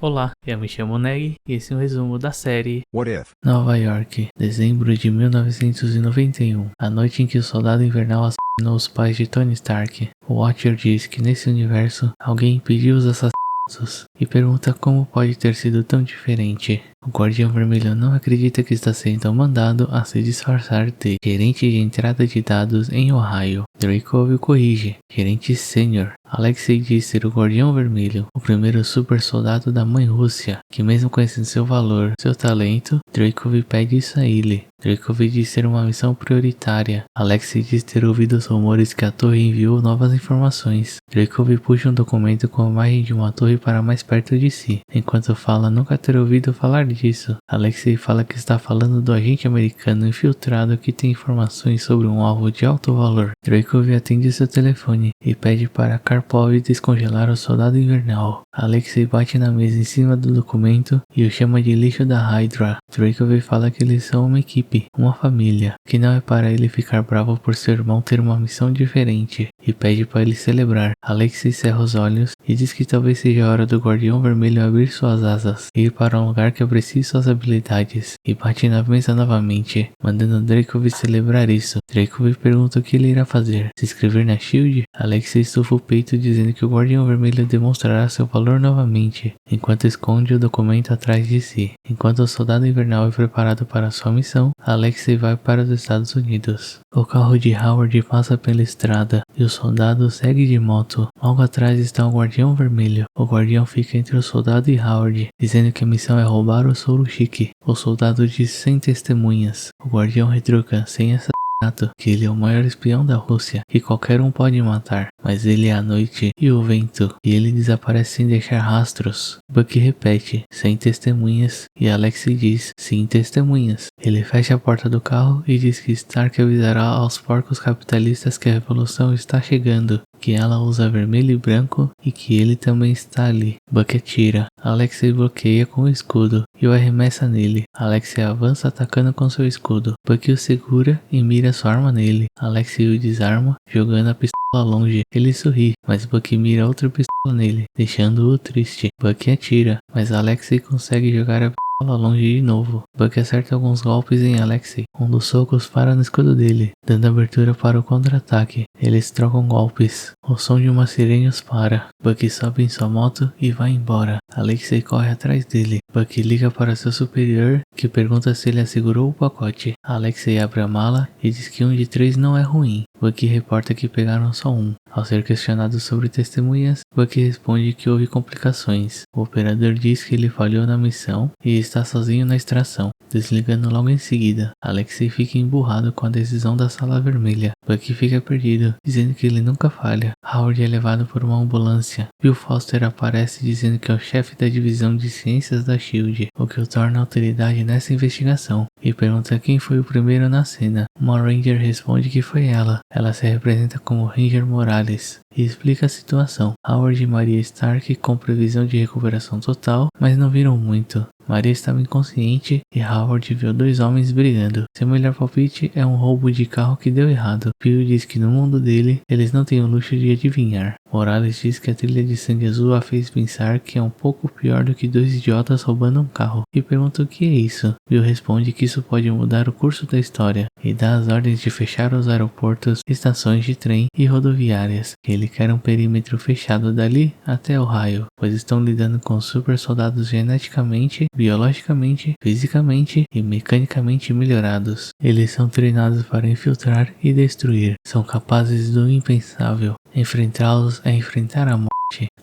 Olá, eu me chamo Neg e esse é um resumo da série What If? Nova York, dezembro de 1991, a noite em que o soldado invernal assassinou os pais de Tony Stark. O Watcher diz que nesse universo alguém impediu os assassinatos e pergunta como pode ter sido tão diferente. O Guardião Vermelho não acredita que está sendo mandado a se disfarçar de gerente de entrada de dados em Ohio. Dreykov o corrige. Gerente sênior. Alexei diz ser o Guardião Vermelho, o primeiro super soldado da mãe Rússia, que mesmo conhecendo seu valor, seu talento, Dreykov pede isso a ele. Dreykov diz ser uma missão prioritária. Alexei diz ter ouvido os rumores que a torre enviou novas informações. Dreykov puxa um documento com a imagem de uma torre para mais perto de si, enquanto fala nunca ter ouvido falar disso. Alexei fala que está falando do agente americano infiltrado que tem informações sobre um alvo de alto valor. Dreykov atende seu telefone e pede para Karpov descongelar o soldado invernal. Alexei bate na mesa em cima do documento e o chama de lixo da Hydra. Dreykov fala que eles são uma equipe, uma família, que não é para ele ficar bravo por seu irmão ter uma missão diferente, e pede para ele celebrar. Alexei cerra os olhos e diz que talvez seja a hora do Guardião Vermelho abrir suas asas e ir para um lugar que aprecie suas habilidades, e bate na mesa novamente, mandando Dreykov celebrar isso. Dreykov pergunta o que ele irá fazer, se inscrever na SHIELD? Alexei estufa o peito dizendo que o Guardião Vermelho demonstrará seu valor novamente, enquanto esconde o documento atrás de si. Enquanto o soldado invernal é preparado para sua missão, Alexei vai para os Estados Unidos. O carro de Howard passa pela estrada e o soldado segue de moto. Logo atrás está o Guardião Vermelho. O Guardião fica entre o soldado e Howard, dizendo que a missão é roubar o Soro Chique. O soldado diz sem testemunhas. O Guardião retruca sem essa que ele é o maior espião da Rússia, que qualquer um pode matar, mas ele é a noite e o vento, e ele desaparece sem deixar rastros. Buck repete, sem testemunhas, e Alexei diz, sim testemunhas. Ele fecha a porta do carro e diz que Stark avisará aos porcos capitalistas que a revolução está chegando, que ela usa vermelho e branco e que ele também está ali. Buck atira. Alexei bloqueia com o escudo e o arremessa nele. Alexei avança atacando com seu escudo. Buck o segura e mira sua arma nele. Alexei o desarma, jogando a pistola longe. Ele sorri, mas Buck mira outra pistola nele, deixando-o triste. Buck atira, mas Alexei consegue jogar a pistola longe de novo. Buck acerta alguns golpes em Alexei. Um dos socos para no escudo dele, dando abertura para o contra-ataque. Eles trocam golpes. O som de uma sirene os para. Buck sobe em sua moto e vai embora. Alexei corre atrás dele. Buck liga para seu superior, que pergunta se ele assegurou o pacote. Alexei abre a mala e diz que um de 3 não é ruim. Buck reporta que pegaram só um. Ao ser questionado sobre testemunhas, Buck responde que houve complicações. O operador diz que ele falhou na missão e está sozinho na extração, desligando logo em seguida. Alexei fica emburrado com a decisão da Sala Vermelha. Buck fica perdido, dizendo que ele nunca falha. Howard é levado por uma ambulância. Bill Foster aparece dizendo que é o chefe da divisão de ciências da SHIELD, o que o torna autoridade nessa investigação, e pergunta quem foi o primeiro na cena. Uma Ranger responde que foi ela. Ela se representa como Ranger Morales e explica a situação. Howard e Maria Stark com previsão de recuperação total, mas não viram muito. Maria estava inconsciente e Howard viu 2 homens brigando. Seu melhor palpite é um roubo de carro que deu errado. Bill diz que no mundo dele, eles não têm o luxo de adivinhar. Morales diz que a trilha de sangue azul a fez pensar que é um pouco pior do que 2 idiotas roubando um carro, e pergunta o que é isso. Bill responde que isso pode mudar o curso da história, e dá as ordens de fechar os aeroportos, estações de trem e rodoviárias. Ele quer um perímetro fechado dali até Ohio, pois estão lidando com super soldados geneticamente, biologicamente, fisicamente e mecanicamente melhorados. Eles são treinados para infiltrar e destruir. São capazes do impensável. Enfrentá-los é enfrentar a morte.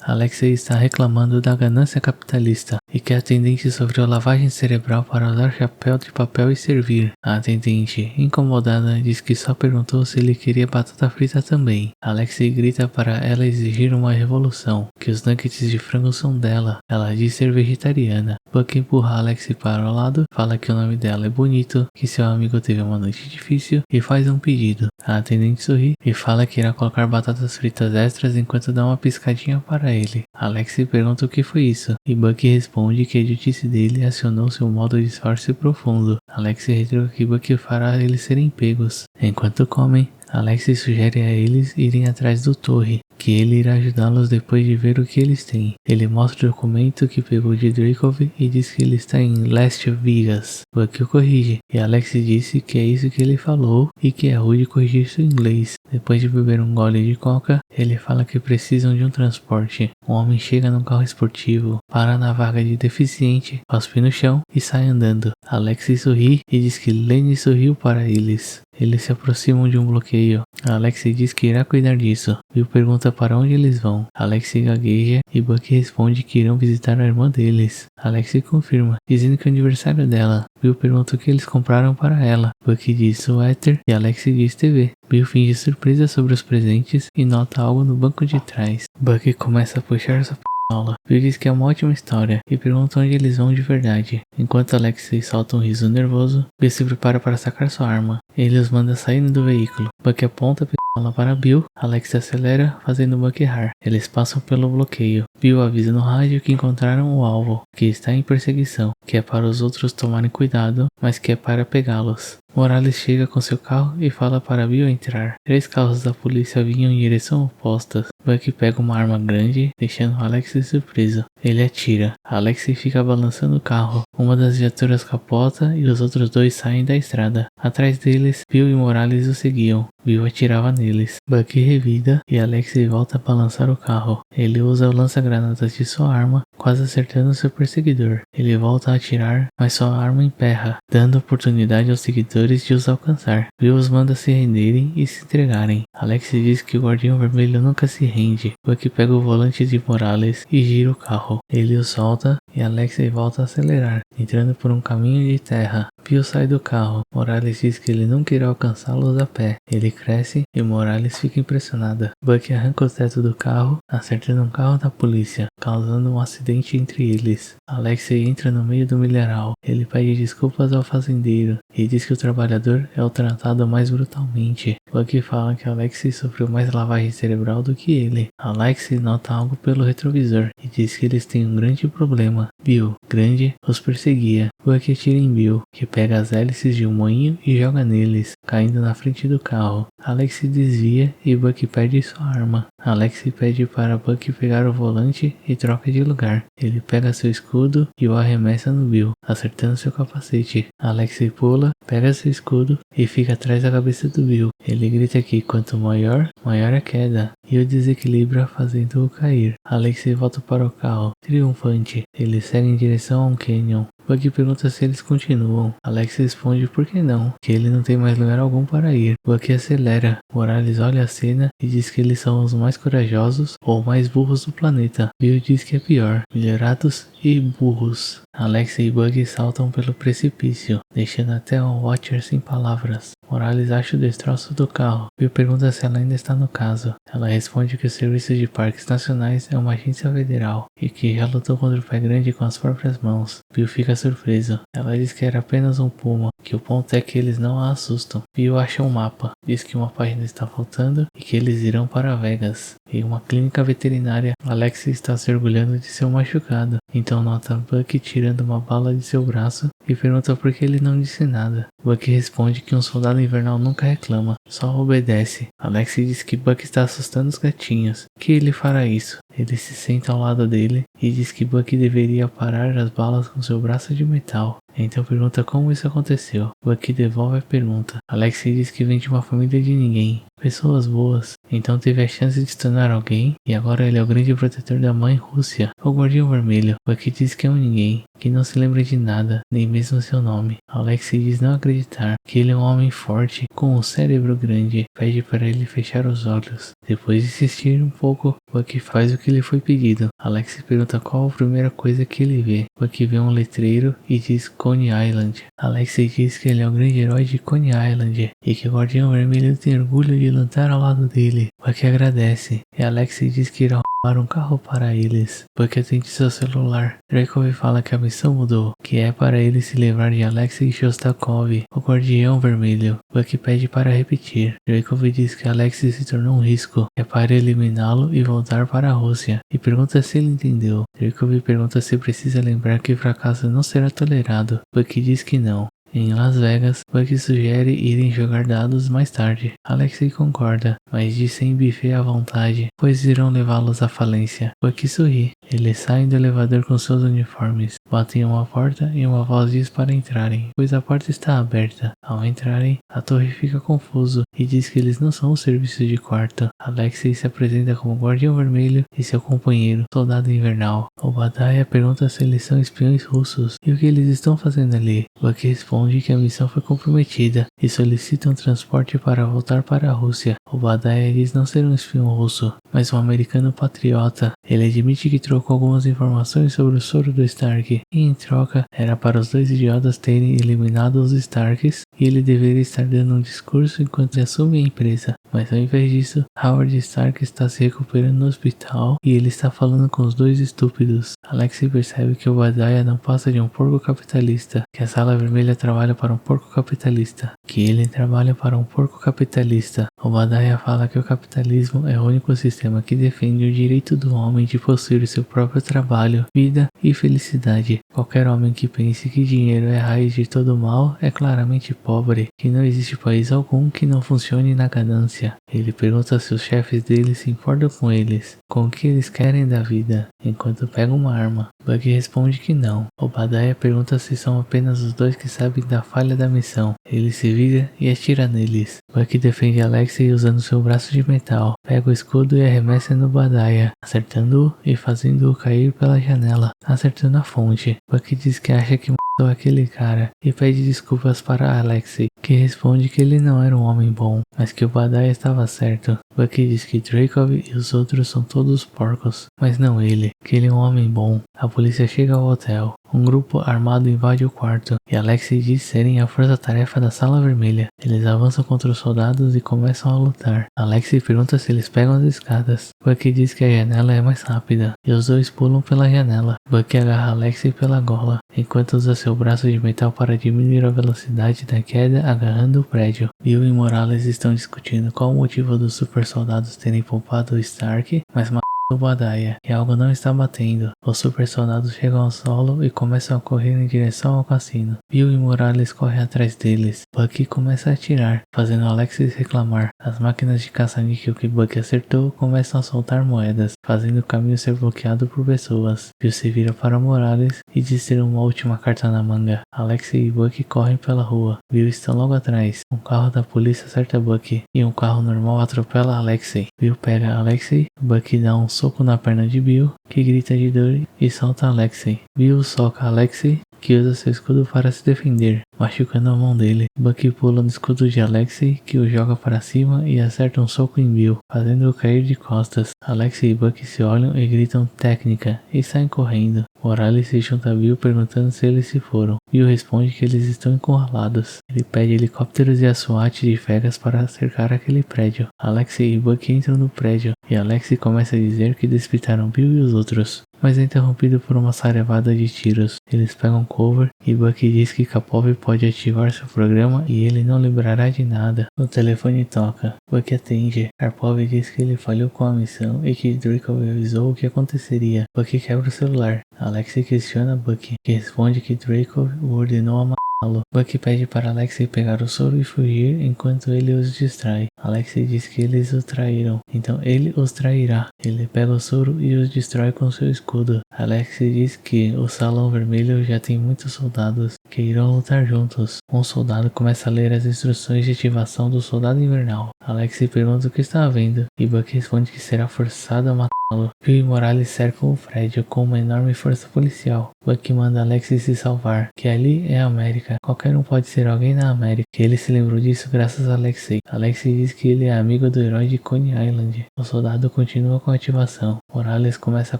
Alexei está reclamando da ganância capitalista e que a atendente sofreu lavagem cerebral para usar chapéu de papel e servir. A atendente, incomodada, diz que só perguntou se ele queria batata frita também. Alexei grita para ela exigir uma revolução, que os nuggets de frango são dela. Ela diz ser vegetariana. Buck empurra Alexei para o lado, fala que o nome dela é bonito, que seu amigo teve uma noite difícil e faz um pedido. A atendente sorri e fala que irá colocar batatas fritas extras enquanto dá uma piscadinha para ele. Alexei pergunta o que foi isso, e Buck responde que a idiotice dele acionou seu modo de disfarce profundo. Alexei retruca que Buck fará eles serem pegos. Enquanto comem, Alexei sugere a eles irem atrás do Torre, que ele irá ajudá-los depois de ver o que eles têm. Ele mostra o documento que pegou de Dreykov e diz que ele está em Las Vegas. Bucky o corrige, e Alexei disse que é isso que ele falou e que é rude corrigir seu inglês. Depois de beber um gole de coca, ele fala que precisam de um transporte. Um homem chega num carro esportivo, para na vaga de deficiente, cospe no chão e sai andando. Alexei sorri e diz que Lenny sorriu para eles. Eles se aproximam de um bloqueio. Alexei diz que irá cuidar disso. Bill pergunta para onde eles vão. Alexei gagueja e Bucky responde que irão visitar a irmã deles. Alexei confirma, dizendo que é o aniversário dela. Bill pergunta o que eles compraram para ela. Bucky diz suéter e Alexei diz TV. Bill finge surpresa sobre os presentes e nota algo no banco de trás. Bucky começa a puxar sua aula. Bill diz que é uma ótima história e pergunta onde eles vão de verdade. Enquanto Alexei solta um riso nervoso, Bill se prepara para sacar sua arma. Ele os manda saírem do veículo. Bucky aponta a pistola para Bill. Alexei acelera, fazendo Bucky errar. Eles passam pelo bloqueio. Bill avisa no rádio que encontraram o alvo, que está em perseguição, que é para os outros tomarem cuidado, mas que é para pegá-los. Morales chega com seu carro e fala para Bill entrar. 3 carros da polícia vinham em direção opostas. Bucky pega uma arma grande, deixando Alexei surpreso. Ele atira. Alexei fica balançando o carro. Uma das viaturas capota e os outros 2 saem da estrada. Atrás deles, Bill e Morales o seguiam. Bill atirava neles. Bucky revida e Alexei volta a balançar o carro. Ele usa o lança-granadas de sua arma, quase acertando seu perseguidor. Ele volta a atirar, mas sua arma emperra, dando oportunidade aos seguidores de os alcançar. Bill os manda se renderem e se entregarem. Alexei diz que o Guardião Vermelho nunca se rende. Bucky pega o volante de Morales e gira o carro. Ele o solta e Alexei volta a acelerar, entrando por um caminho de terra. Bill sai do carro. Morales diz que ele nunca irá alcançá-los a pé. Ele cresce e Morales fica impressionada. Bucky arranca o teto do carro, acertando um carro da polícia, causando um acidente entre eles. Alexei entra no meio do milharal. Ele pede desculpas ao fazendeiro e diz que o trabalhador é o tratado mais brutalmente. Bucky fala que Alexei sofreu mais lavagem cerebral do que ele. Alexei nota algo pelo retrovisor e diz que eles têm um grande problema. Bill, grande, os perseguia. Bucky atira em Bill, que pega as hélices de um moinho e joga neles, caindo na frente do carro. Alexei desvia e Bucky perde sua arma. Alexei pede para Bucky pegar o volante e troca de lugar. Ele pega seu escudo e o arremessa no Bill, acertando seu capacete. Alexei pula, pega seu escudo e fica atrás da cabeça do Bill. Ele grita que quanto maior, maior a queda, e o desequilibra fazendo-o cair. Alexei volta para o carro, triunfante. Ele segue em direção a um canyon. Bucky pergunta se eles continuam. Alex responde por que não, que ele não tem mais lugar algum para ir. Bucky acelera. Morales olha a cena e diz que eles são os mais corajosos ou mais burros do planeta. Bill diz que é pior, miliorados e burros. Alex e Bucky saltam pelo precipício, deixando até o Watcher sem palavras. Morales acha o destroço do carro. Bill pergunta se ela ainda está no caso. Ela responde que o Serviço de Parques Nacionais é uma agência federal e que já lutou contra o Pé Grande com as próprias mãos. Bill fica surpreso. Ela diz que era apenas um puma, que o ponto é que eles não a assustam. Bill acha um mapa, diz que uma página está faltando e que eles irão para Vegas. Em uma clínica veterinária, Alex está se orgulhando de seu machucado. Então nota Bucky tirando uma bala de seu braço e pergunta por que ele não disse nada. Bucky responde que um soldado invernal nunca reclama, só obedece. Alex diz que Bucky está assustando os gatinhos, que ele fará isso. Ele se senta ao lado dele e diz que Bucky deveria parar as balas com seu braço de metal. Então pergunta como isso aconteceu. Bucky devolve a pergunta. Alex diz que vem de uma família de ninguém, pessoas boas. Então teve a chance de estourar alguém e agora ele é o grande protetor da mãe Rússia, o Guardião Vermelho. Bucky diz que é um ninguém, que não se lembra de nada, nem mesmo seu nome. Alex diz não acreditar, que ele é um homem forte, com um cérebro grande. Pede para ele fechar os olhos. Depois de insistir um pouco, Bucky faz o que lhe foi pedido. Alex pergunta qual a primeira coisa que ele vê. Bucky vê um letreiro e diz Coney Island. Alex diz que ele é o grande herói de Coney Island e que o Guardião Vermelho tem orgulho de lutar ao lado dele. Bucky agradece e Alex diz que irá roubar um carro para eles. Bucky atende seu celular. Dreykov fala que a missão mudou, que é para ele se livrar de Alexei Shostakov, o Guardião Vermelho. Bucky pede para repetir. Dreykov diz que Alexei se tornou um risco, é para eliminá-lo e voltar para a Rússia, e pergunta se ele entendeu. Dreykov pergunta se precisa lembrar que fracasso não será tolerado. Bucky diz que não. Em Las Vegas, Bucky sugere irem jogar dados mais tarde. Alexei concorda, mas diz sem buffet à vontade, pois irão levá-los à falência. Bucky sorri. Eles saem do elevador com seus uniformes, batem em uma porta e uma voz diz para entrarem, pois a porta está aberta. Ao entrarem, a torre fica confuso e diz que eles não são o serviço de quarto. Alexei se apresenta como Guardião Vermelho e seu companheiro, Soldado Invernal. Obadiah pergunta se eles são espiões russos e o que eles estão fazendo ali. Bucky responde que a missão foi comprometida e solicita um transporte para voltar para a Rússia. Obadiah diz não ser um espião russo, mas um americano patriota. Ele admite que trocou algumas informações sobre o soro do Stark e, em troca, era para os dois idiotas terem eliminado os Starks e ele deveria estar dando um discurso enquanto assume a empresa. Mas ao invés disso, Howard Stark está se recuperando no hospital e ele está falando com os dois estúpidos. Alexei percebe que Obadiah não passa de um porco capitalista, que a Sala Vermelha trabalha para um porco capitalista, que ele trabalha para um porco capitalista. Obadiah fala que o capitalismo é o único sistema que defende o direito do homem de possuir seu próprio trabalho, vida e felicidade. Qualquer homem que pense que dinheiro é a raiz de todo mal é claramente pobre, que não existe país algum que não funcione na ganância. Ele pergunta se os chefes dele se importam com eles, com o que eles querem da vida, enquanto pega uma arma. Bucky responde que não. Obadiah pergunta se são apenas os dois que sabem da falha da missão. Ele se vira e atira neles. Bucky defende Alexei usando seu braço de metal, pega o escudo e arremessa no Obadiah, acertando-o e fazendo-o cair pela janela, acertando a fonte. Bucky diz que acha que matou aquele cara e pede desculpas para Alexei, que responde que ele não era um homem bom, mas que o Obadiah estava certo. Bucky diz que Dreykov e os outros são todos porcos, mas não ele, que ele é um homem bom. A polícia chega ao hotel. Um grupo armado invade o quarto e Alexei diz serem a força-tarefa da Sala Vermelha. Eles avançam contra os soldados e começam a lutar. Alexei pergunta se eles pegam as escadas. Bucky diz que a janela é mais rápida e os dois pulam pela janela. Bucky agarra Alexei pela gola, enquanto usa seu braço de metal para diminuir a velocidade da queda, agarrando o prédio. Bill e Morales estão discutindo qual o motivo dos super soldados terem poupado o Stark, mas Obadiah, e algo não está batendo. Os super soldados chegam ao solo e começam a correr em direção ao cassino. Bill e Morales correm atrás deles. Bucky começa a atirar, fazendo Alexei reclamar. As máquinas de caça-níquel que Bucky acertou começam a soltar moedas, fazendo o caminho ser bloqueado por pessoas. Bill se vira para Morales e diz ter uma última carta na manga. Alexei e Bucky correm pela rua. Bill está logo atrás. Um carro da polícia acerta Bucky e um carro normal atropela Alexei. Bill pega Alexei, Bucky dá um soco na perna de Bill, que grita de dor e solta Alexei. Bill soca Alexei, que usa seu escudo para se defender, machucando a mão dele. Bucky pula no escudo de Alexei, que o joga para cima e acerta um soco em Bill, fazendo-o cair de costas. Alexei e Bucky se olham e gritam técnica e saem correndo. Morales se junta a Bill perguntando se eles se foram. Bill responde que eles estão encurralados. Ele pede helicópteros e a SWAT de Vegas para cercar aquele prédio. Alexei e Bucky entram no prédio e Alexei começa a dizer que despitaram Bill e os outros, mas é interrompido por uma sarevada de tiros. Eles pegam cover e Bucky diz que Kapov pode ativar seu programa e ele não lembrará de nada. O telefone toca. Bucky atende. Karpov diz que ele falhou com a missão e que Dreykov avisou o que aconteceria. Bucky quebra o celular. Alexei questiona Bucky, que responde que Dreykov o ordenou a matá-lo. Bucky pede para Alexei pegar o soro e fugir enquanto ele os distrai. Alexei diz que eles o traíram, então ele os trairá. Ele pega o soro e os destrói com seu escudo. Alexei diz que o Salão Vermelho já tem muitos soldados que irão lutar juntos. Um soldado começa a ler as instruções de ativação do Soldado Invernal. Alexei pergunta o que está vendo e Bucky responde que será forçado a matá-lo. Bill e Morales cercam o prédio com uma enorme força policial. Bucky manda Alexei se salvar, que ali é a América. Qualquer um pode ser alguém na América. Que ele se lembrou disso graças a Alexei. Alexei diz que ele é amigo do herói de Coney Island. O soldado continua com a ativação. Morales começa a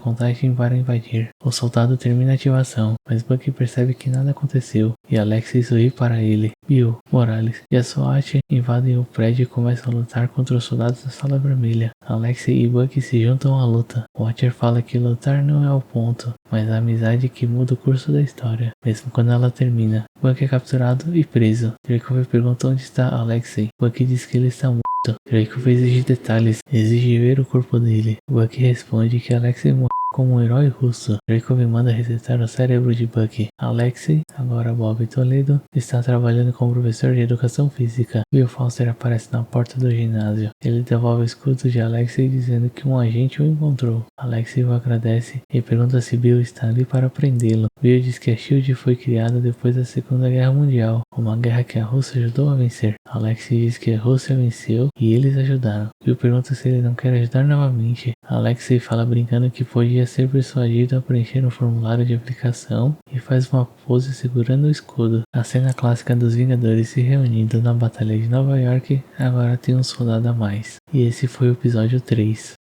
contagem para invadir. O soldado termina a ativação, mas Bucky percebe que nada aconteceu e Alexei sorri para ele. Bill, Morales e a SWAT invadem o prédio e começam a lutar contra os soldados da Sala Vermelha. Alexei e Bucky se juntam à luta. Watcher fala que lutar não é o ponto, mas a amizade que muda o curso da história, mesmo quando ela termina. Bucky é capturado e preso. Dreykov pergunta onde está Alexei. Bucky diz que ele está morto. Dreykov exige detalhes, exige ver o corpo dele. Bucky responde que Alexei morreu como um herói russo. Jacob manda resetar o cérebro de Bucky. Alexei, agora Bob Toledo, está trabalhando como professor de educação física. Will Foster aparece na porta do ginásio. Ele devolve o escudo de Alexei dizendo que um agente o encontrou. Alexei o agradece e pergunta se Bill está ali para prendê-lo. Bill diz que a SHIELD foi criada depois da Segunda Guerra Mundial, uma guerra que a Rússia ajudou a vencer. Alexei diz que a Rússia venceu e eles ajudaram. Bill pergunta se ele não quer ajudar novamente. Alexei fala brincando que podia ser persuadido a preencher um formulário de aplicação e faz uma pose segurando o escudo. A cena clássica dos Vingadores se reunindo na Batalha de Nova York agora tem um soldado a mais. E esse foi o episódio 3.